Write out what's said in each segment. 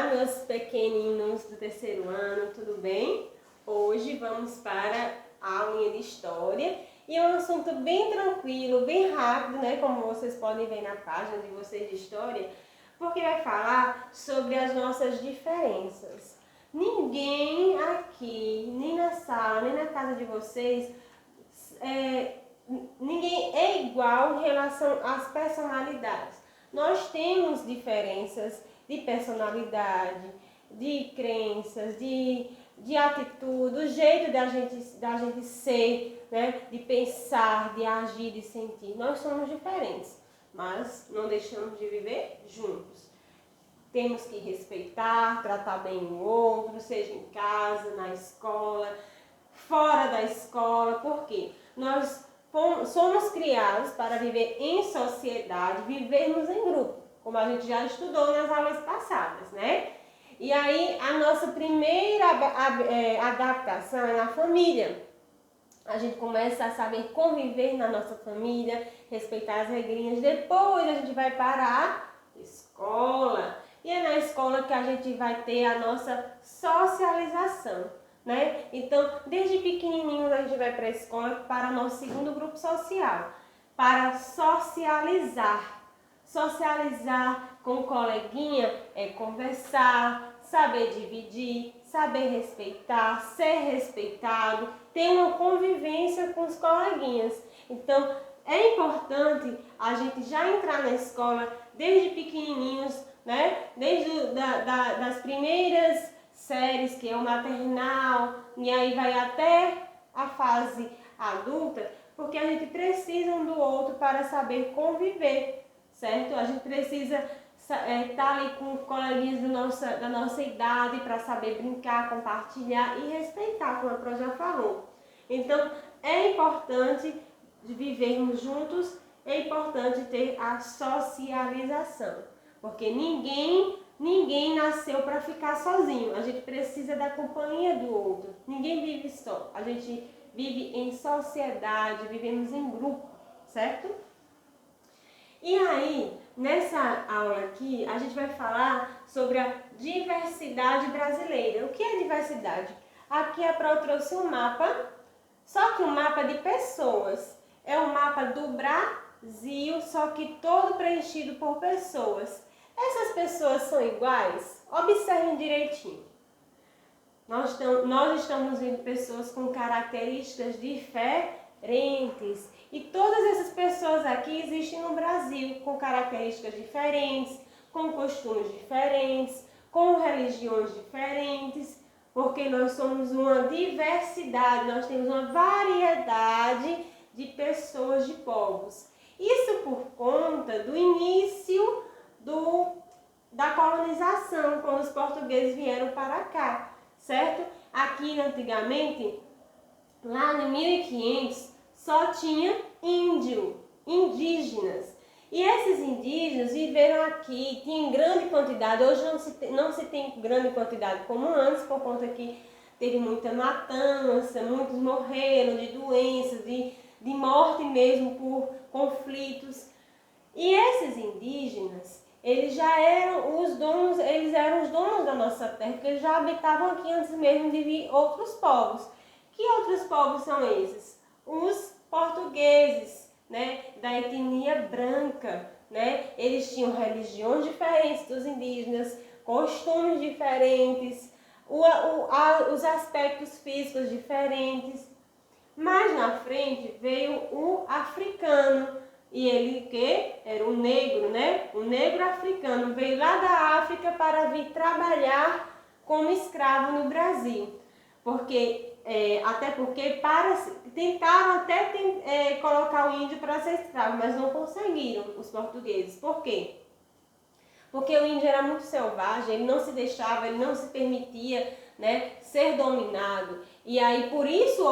meus pequeninos do terceiro ano, tudo bem? Hoje vamos para a aulinha de história e é um assunto bem tranquilo, bem rápido, né? Como vocês podem ver na página de vocês de história, porque vai falar sobre as nossas diferenças. Ninguém aqui, nem na sala, nem na casa de vocês, ninguém é igual em relação às personalidades. Nós temos diferenças de personalidade, de crenças, de atitude, do jeito da gente ser, né? De pensar, de agir, de sentir. Nós somos diferentes, mas não deixamos de viver juntos. Temos que respeitar, tratar bem o outro, seja em casa, na escola, fora da escola. Por quê? Nós somos criados para viver em sociedade, vivermos em grupo, como a gente já estudou nas aulas passadas, né? E aí a nossa primeira adaptação é na família. A gente começa a saber conviver na nossa família, respeitar as regrinhas. Depois a gente vai para a escola. E é na escola que a gente vai ter a nossa socialização, né? Então, desde pequenininho a gente vai para a escola para o nosso segundo grupo social, para socializar. Socializar com o coleguinha é conversar, saber dividir, saber respeitar, ser respeitado, ter uma convivência com os coleguinhas. Então, é importante a gente já entrar na escola desde pequenininhos, né? Desde das primeiras séries, que é o maternal, e aí vai até a fase adulta, porque a gente precisa um do outro para saber conviver, certo? A gente precisa estar ali com coleguinhas da nossa idade para saber brincar, compartilhar e respeitar, como a Pro já falou. Então, é importante vivermos juntos, é importante ter a socialização, porque ninguém nasceu para ficar sozinho. A gente precisa da companhia do outro. Ninguém vive só. A gente vive em sociedade, vivemos em grupo, certo? E aí, nessa aula aqui, a gente vai falar sobre a diversidade brasileira. O que é diversidade? Aqui a Pro trouxe um mapa, só que um mapa de pessoas. É um mapa do Brasil, só que todo preenchido por pessoas. Essas pessoas são iguais? Observem direitinho. Nós estamos vendo pessoas com características diferentes. E todas essas pessoas aqui existem no Brasil, com características diferentes, com costumes diferentes, com religiões diferentes, porque nós somos uma diversidade, nós temos uma variedade de pessoas, de povos. Isso por conta do início da colonização, quando os portugueses vieram para cá, certo? Aqui antigamente, lá em 1500, só tinha indígenas. E esses indígenas viveram aqui, tinham grande quantidade. Hoje não se tem grande quantidade como antes, por conta que teve muita matança, muitos morreram de doenças, de morte mesmo por conflitos. E esses indígenas, eles eram os donos da nossa terra, porque eles já habitavam aqui antes mesmo de vir outros povos. Que outros povos são esses? Os portugueses, né, da etnia branca, né? Eles tinham religiões diferentes dos indígenas, costumes diferentes, os aspectos físicos diferentes. Mais na frente veio o africano, e ele que era o negro, né? O negro africano veio lá da África para vir trabalhar como escravo no Brasil, até porque tentaram até colocar o índio para ser escravo, mas não conseguiram, os portugueses. Por quê? Porque o índio era muito selvagem, ele não se deixava, ele não se permitia, né, ser dominado. E aí por isso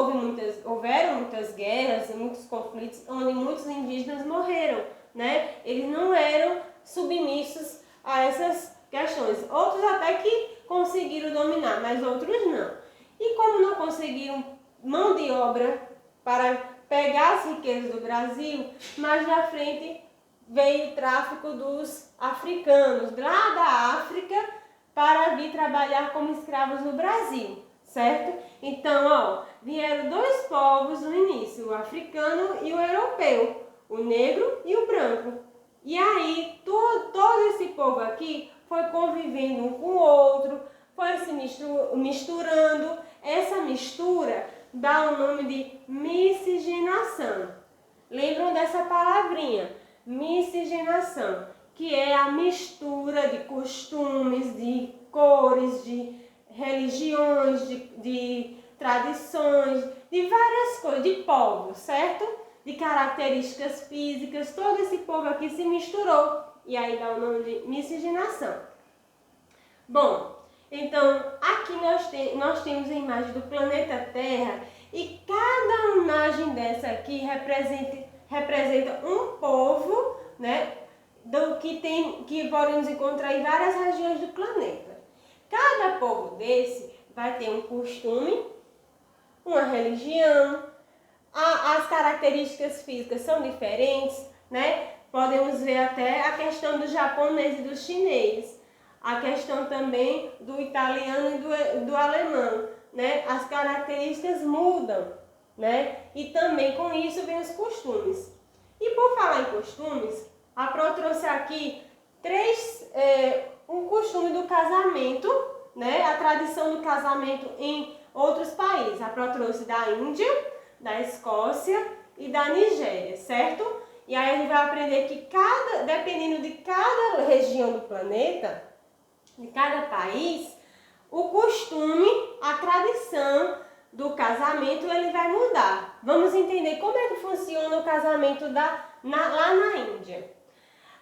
houveram muitas guerras, muitos conflitos, onde muitos indígenas morreram, né? Eles não eram submissos a essas questões. Outros até que conseguiram dominar, mas outros não. E como não conseguiram mão de obra para pegar as riquezas do Brasil, mais na frente veio o tráfico dos africanos, lá da África, para vir trabalhar como escravos no Brasil, certo? Então, ó, vieram dois povos no início, o africano e o europeu, o negro e o branco. E aí, todo esse povo aqui foi convivendo um com o outro, foi se misturando. Essa mistura dá o nome de miscigenação. Lembram dessa palavrinha? Miscigenação, que é a mistura de costumes, de cores, de religiões, de tradições, de várias coisas, de povos, certo? De características físicas, todo esse povo aqui se misturou e aí dá o nome de miscigenação. Bom, então aqui nós temos a imagem do planeta Terra e cada imagem dessa aqui representa um povo, né, que podemos encontrar em várias regiões do planeta. Cada povo desse vai ter um costume, uma religião, as características físicas são diferentes, né? Podemos ver até a questão do japonês e do chinês, a questão também do italiano e do alemão, né? As características mudam, né? E também com isso vem os costumes. E por falar em costumes, a Pro trouxe aqui um costume do casamento, né? A tradição do casamento em outros países. A Pro trouxe da Índia, da Escócia e da Nigéria, certo? E aí a gente vai aprender que dependendo de cada região do planeta, de cada país, o costume, a tradição do casamento, ele vai mudar. Vamos entender como é que funciona o casamento lá na Índia.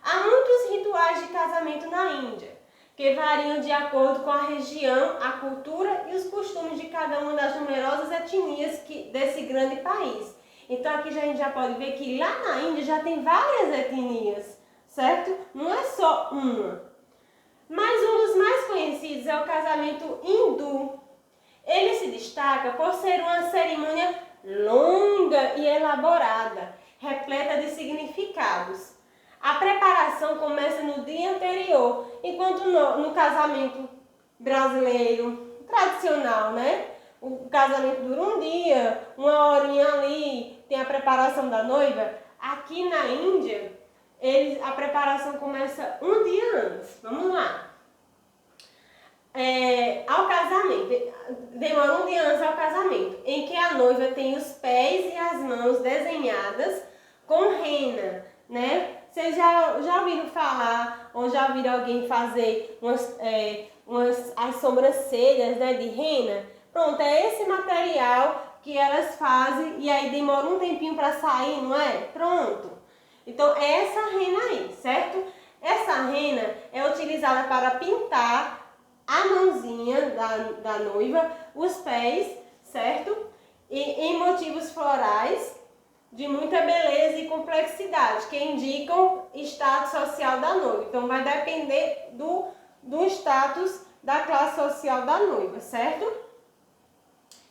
Há muitos rituais de casamento na Índia, que variam de acordo com a região, a cultura e os costumes de cada uma das numerosas etnias desse grande país. Então aqui a gente já pode ver que lá na Índia já tem várias etnias, certo? Não é só uma. Mas um dos mais conhecidos é o casamento hindu. Ele se destaca por ser uma cerimônia longa e elaborada, repleta de significados. A preparação começa no dia anterior, enquanto no casamento brasileiro tradicional, né? O casamento dura um dia, uma horinha ali, tem a preparação da noiva. Aqui na Índia, a preparação começa um dia antes. Vamos lá. Ao casamento, demora um dia antes ao casamento, em que a noiva tem os pés e as mãos desenhadas com rena, né? Vocês já ouviram falar ou já viram alguém fazer as sobrancelhas, né, de rena? Pronto, é esse material que elas fazem e aí demora um tempinho para sair, não é? Pronto. Então, é essa rena aí, certo? Essa rena é utilizada para pintar a mãozinha da noiva, os pés, certo? E em motivos florais de muita beleza e complexidade, que indicam status social da noiva. Então, vai depender do status da classe social da noiva, certo?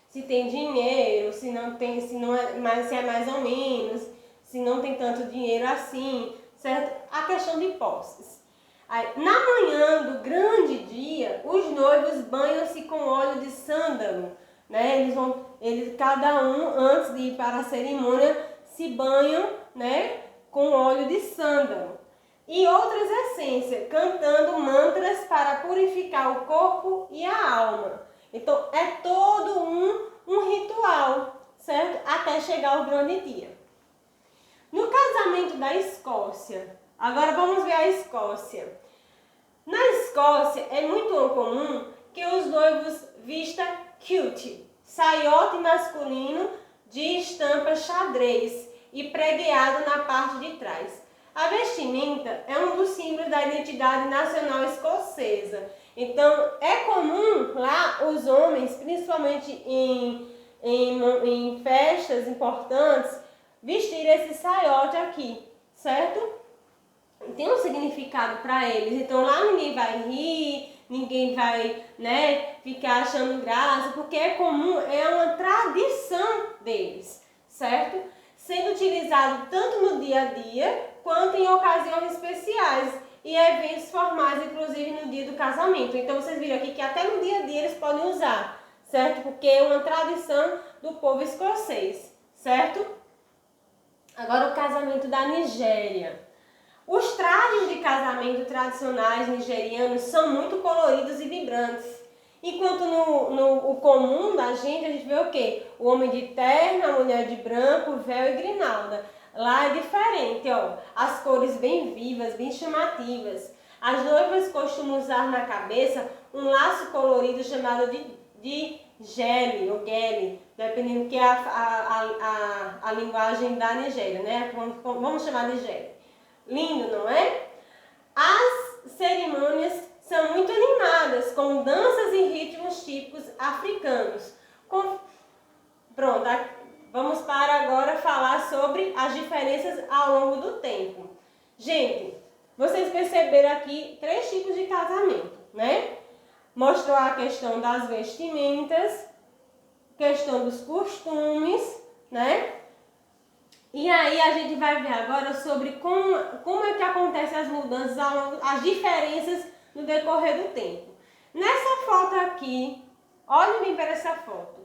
Se tem dinheiro, se não tem, se é mais ou menos, se não tem tanto dinheiro assim, certo? A questão de posses. Aí, na manhã do grande dia, os noivos banham-se com óleo de sândalo, né? Cada um, antes de ir para a cerimônia, se banham, né, com óleo de sândalo e outras essências, cantando mantras para purificar o corpo e a alma. Então, é todo um ritual, certo? Até chegar o grande dia. No casamento da Escócia, agora vamos ver a Escócia. Na Escócia, é muito comum que os noivos vistam kilt, saiote masculino de estampa xadrez e pregueado na parte de trás. A vestimenta é um dos símbolos da identidade nacional escocesa. Então, é comum lá os homens, principalmente em festas importantes, vestir esse saiote aqui, certo? Tem um significado para eles. Então, lá ninguém vai rir, ninguém vai, né, ficar achando graça, porque é comum, é uma tradição deles, certo? Sendo utilizado tanto no dia a dia quanto em ocasiões especiais, e eventos formais, inclusive no dia do casamento. Então vocês viram aqui que até no dia a dia eles podem usar, certo? Porque é uma tradição do povo escocês, certo? Agora o casamento da Nigéria. Os trajes de casamento tradicionais nigerianos são muito coloridos e vibrantes. Enquanto no comum da gente, a gente vê o quê? O homem de terno, a mulher de branco, véu e grinalda. Lá é diferente, ó. As cores bem vivas, bem chamativas. As noivas costumam usar na cabeça um laço colorido chamado de gele ou gele, dependendo do que é a linguagem da Nigéria, né? Vamos chamar de gele. Lindo, não é? As cerimônias são muito animadas, com danças e ritmos típicos africanos. Pronto, vamos para agora falar sobre as diferenças ao longo do tempo. Gente, vocês perceberam aqui 3 tipos de casamento, né? Mostrou a questão das vestimentas, questão dos costumes, né? E aí a gente vai ver agora sobre como é que acontecem as mudanças, as diferenças no decorrer do tempo. Nessa foto aqui, olhem bem para essa foto.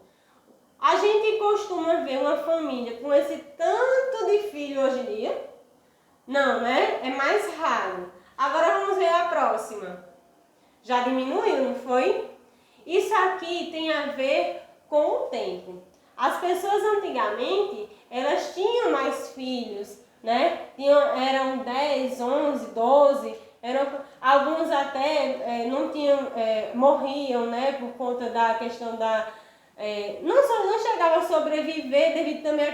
A gente costuma ver uma família com esse tanto de filho hoje em dia? Não, né? É mais raro. Agora vamos ver a próxima. Já diminuiu, não foi? Isso aqui tem a ver com o tempo. As pessoas antigamente, elas tinham mais filhos, né? Eram 10, 11, 12, alguns até não tinham, morriam, né? Por conta da questão da... não chegava a sobreviver devido também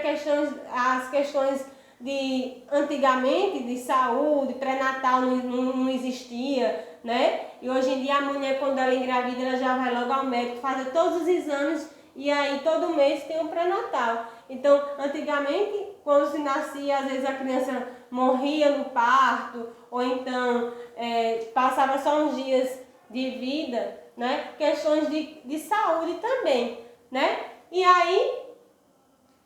às questões de antigamente, de saúde, pré-natal não existia, né? E hoje em dia a mulher, quando ela engravida, ela já vai logo ao médico, fazer todos os exames e aí todo mês tem um pré-natal. Então, antigamente, quando se nascia, às vezes a criança morria no parto, ou então passava só uns dias de vida, né? Questões de saúde também, né? E aí,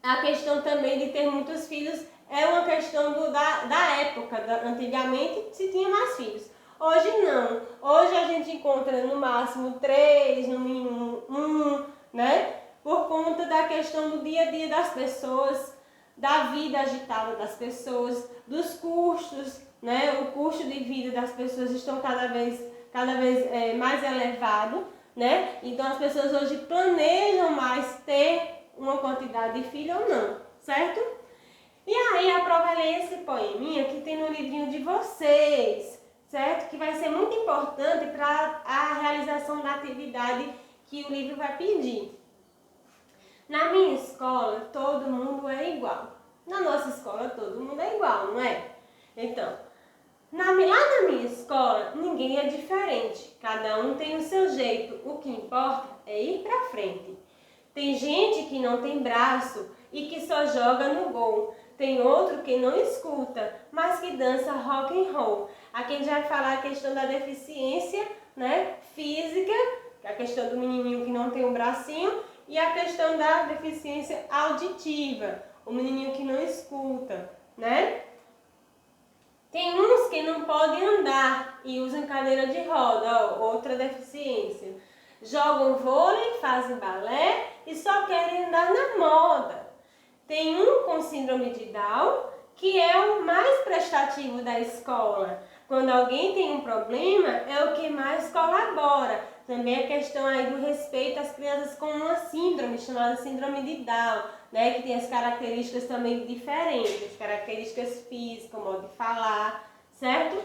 a questão também de ter muitos filhos é uma questão da época. Antigamente se tinha mais filhos. Hoje não. Hoje a gente encontra no máximo 3, no mínimo 1, né? Por conta da questão do dia a dia das pessoas, da vida agitada das pessoas, dos custos, né? O custo de vida das pessoas estão cada vez mais elevado, né? Então as pessoas hoje planejam mais ter uma quantidade de filho ou não, certo? E aí a prova é esse poeminha que tem no livrinho de vocês, certo? Que vai ser muito importante para a realização da atividade que o livro vai pedir. Na minha escola, todo mundo é igual. Na nossa escola, todo mundo é igual, não é? Então, lá na minha escola, ninguém é diferente. Cada um tem o seu jeito. O que importa é ir pra frente. Tem gente que não tem braço e que só joga no gol. Tem outro que não escuta, mas que dança rock and roll. Aqui a gente vai falar a questão da deficiência, né, física, a questão do menininho que não tem um bracinho, e a questão da deficiência auditiva, o menininho que não escuta, né? Tem uns que não podem andar e usam cadeira de roda, ó, outra deficiência. Jogam vôlei, fazem balé e só querem andar na moda. Tem um com síndrome de Down, que é o mais prestativo da escola. Quando alguém tem um problema, é o que mais colabora. Também a questão aí do respeito às crianças com uma síndrome, chamada síndrome de Down, né? Que tem as características também diferentes, características físicas, o modo de falar, certo?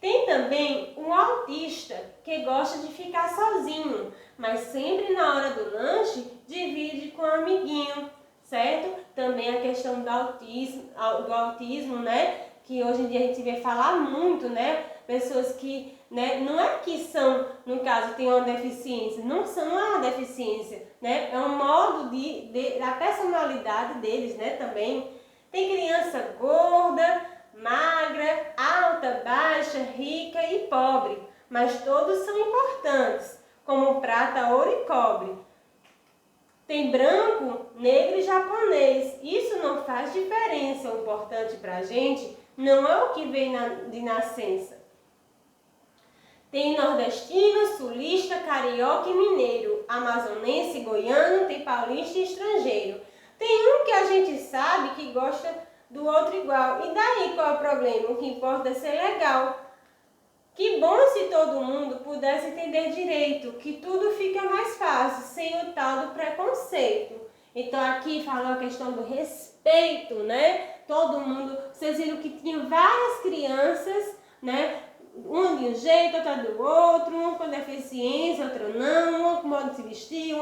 Tem também um autista que gosta de ficar sozinho, mas sempre na hora do lanche divide com um amiguinho, certo? Também a questão do autismo, né? Que hoje em dia a gente vê falar muito, né? Pessoas que, né, não é que são, no caso, tem uma deficiência, não é uma deficiência, né? É um modo da personalidade deles, né, também. Tem criança gorda, magra, alta, baixa, rica e pobre, mas todos são importantes, como prata, ouro e cobre. Tem branco, negro e japonês. Isso não faz diferença. O importante pra gente não é o que vem de nascença, Tem nordestino, sulista, carioca e mineiro, amazonense, goiano, tem paulista e estrangeiro. Tem um que a gente sabe que gosta do outro igual. E daí qual é o problema? O que importa é ser legal. Que bom se todo mundo pudesse entender direito, que tudo fica mais fácil, sem o tal do preconceito. Então aqui falou a questão do respeito, né? Todo mundo, vocês viram que tinha várias crianças, né? Uma de um jeito, outra do outro, uma com deficiência, outra não, uma com modo de se vestir,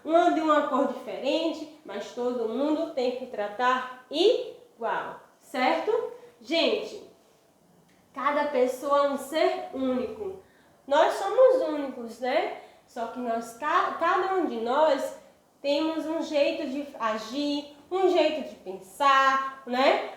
uma de uma cor diferente, mas todo mundo tem que tratar igual, certo? Gente, cada pessoa é um ser único. Nós somos únicos, né? Só que cada um de nós temos um jeito de agir, um jeito de pensar, né?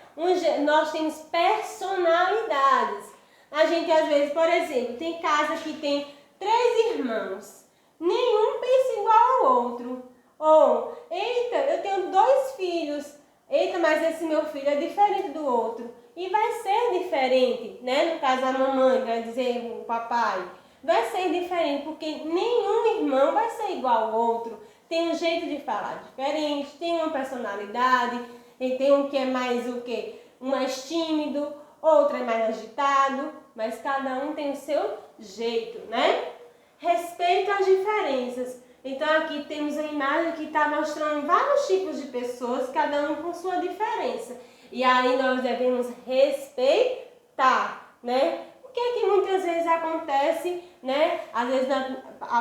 Nós temos personalidades. A gente às vezes, por exemplo, tem casa que tem 3 irmãos. Nenhum pensa igual ao outro. Ou, eita, eu tenho 2 filhos. Eita, mas esse meu filho é diferente do outro. E vai ser diferente, né? No caso a mamãe, vai dizer o papai. Vai ser diferente, porque nenhum irmão vai ser igual ao outro. Tem um jeito de falar diferente, tem uma personalidade, e tem um que é mais o quê? Um mais tímido, outro é mais agitado, mas cada um tem o seu jeito, né? Respeita as diferenças. Então aqui temos a imagem que está mostrando vários tipos de pessoas, cada um com sua diferença. E aí nós devemos respeitar, né? O que é que muitas vezes acontece, né? Às vezes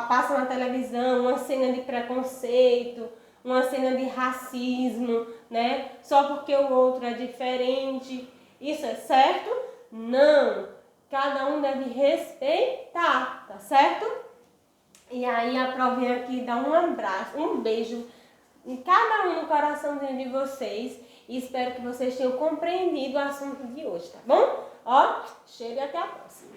passa na televisão uma cena de preconceito, uma cena de racismo, né? Só porque o outro é diferente. Isso é certo? Não! Cada um deve respeitar, tá certo? E aí a provinha aqui dá um abraço, um beijo em cada um no coraçãozinho de vocês. E espero que vocês tenham compreendido o assunto de hoje, tá bom? Ó, cheiro e até a próxima.